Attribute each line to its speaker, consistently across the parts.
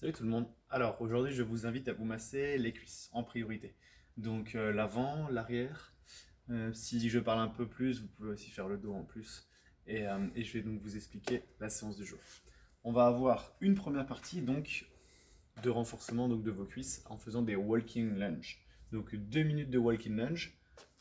Speaker 1: Salut tout le monde. Alors aujourd'hui je vous invite à vous masser les cuisses en priorité. Donc l'avant, l'arrière. Si je parle un peu plus, vous pouvez aussi faire le dos en plus. Et je vais donc vous expliquer la séance du jour. On va avoir une première partie donc de renforcement donc, de vos cuisses en faisant des walking lunge. Donc 2 minutes de walking lunge,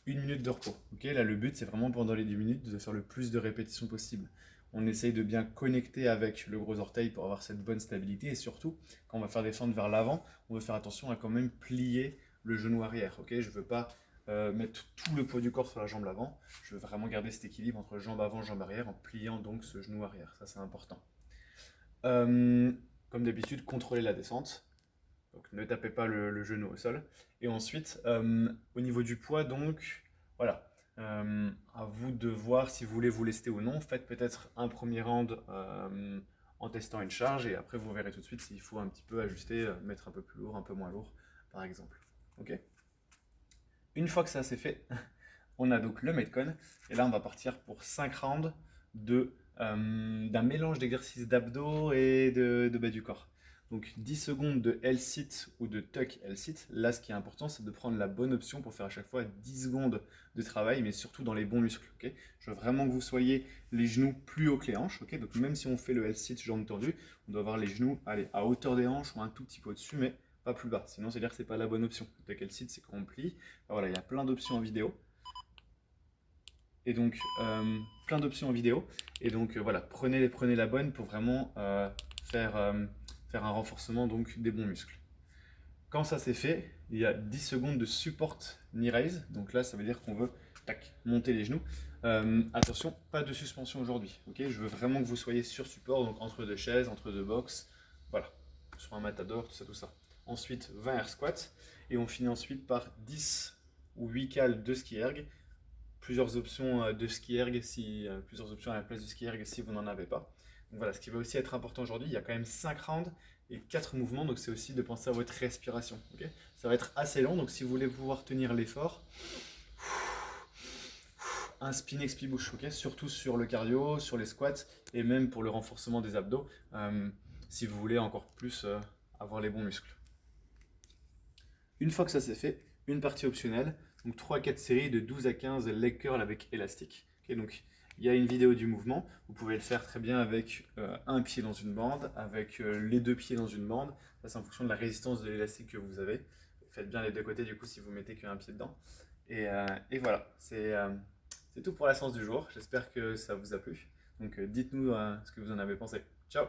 Speaker 1: 1 minute de repos. Ok, là le but c'est vraiment pendant les 10 minutes de faire le plus de répétitions possible. On essaye de bien connecter avec le gros orteil pour avoir cette bonne stabilité et surtout quand on va faire des fentes vers l'avant, on veut faire attention à quand même plier le genou arrière. Ok, je veux pas mettre tout le poids du corps sur la jambe avant. Je veux vraiment garder cet équilibre entre jambe avant, jambe arrière en pliant donc ce genou arrière. Ça c'est important. Euh, Comme d'habitude, contrôlez la descente. Donc ne tapez pas le genou au sol. Et ensuite, au niveau du poids, donc voilà, à vous de voir si vous voulez vous lester ou non. Faites peut-être un premier round en testant une charge et après vous verrez tout de suite s'il faut un petit peu ajuster, mettre un peu plus lourd, un peu moins lourd, par exemple. Ok. Une fois que ça c'est fait, on a donc le Metcon et là on va partir pour 5 rounds d'un mélange d'exercices d'abdos et de bas du corps. Donc 10 secondes de L-sit ou de tuck L-sit. Là, ce qui est important, c'est de prendre la bonne option pour faire à chaque fois 10 secondes de travail, mais surtout dans les bons muscles. Okay, je veux vraiment que vous soyez les genoux plus haut que les hanches. Okay, donc même si on fait le L-sit jambes tendues, on doit avoir les genoux à hauteur des hanches ou un tout petit peu au-dessus, mais pas plus bas. Sinon, c'est-à-dire que ce n'est pas la bonne option. Le tuck L-sit, c'est quand on plie. Voilà, il y a plein d'options en vidéo. Et donc, plein d'options en vidéo. Et donc, voilà, prenez la bonne pour vraiment faire un renforcement donc, des bons muscles. Quand ça c'est fait, il y a 10 secondes de support knee raise. Donc là, ça veut dire qu'on veut tac, monter les genoux. Attention, pas de suspension aujourd'hui. Okay, je veux vraiment que vous soyez sur support, donc entre deux chaises, entre deux box. Voilà, sur un matador, tout ça, tout ça. Ensuite, 20 air squats. Et on finit ensuite par 10 ou 8 cales de ski erg, plusieurs options de ski erg plusieurs options à la place du ski erg si vous n'en avez pas. Donc voilà, ce qui va aussi être important aujourd'hui, il y a quand même 5 rounds et 4 mouvements, donc c'est aussi de penser à votre respiration. Okay, ça va être assez long, donc si vous voulez pouvoir tenir l'effort, un spin expi bouche, okay, surtout sur le cardio, sur les squats et même pour le renforcement des abdos, si vous voulez encore plus avoir les bons muscles. Une fois que ça c'est fait, une partie optionnelle, donc 3-4 séries de 12 à 15 leg curl avec élastique. Okay, donc il y a une vidéo du mouvement, vous pouvez le faire très bien avec un pied dans une bande, avec les deux pieds dans une bande, ça c'est en fonction de la résistance de l'élastique que vous avez. Faites bien les deux côtés du coup si vous mettez qu'un pied dedans. Et voilà, c'est tout pour la séance du jour, j'espère que ça vous a plu. Donc dites-nous ce que vous en avez pensé. Ciao!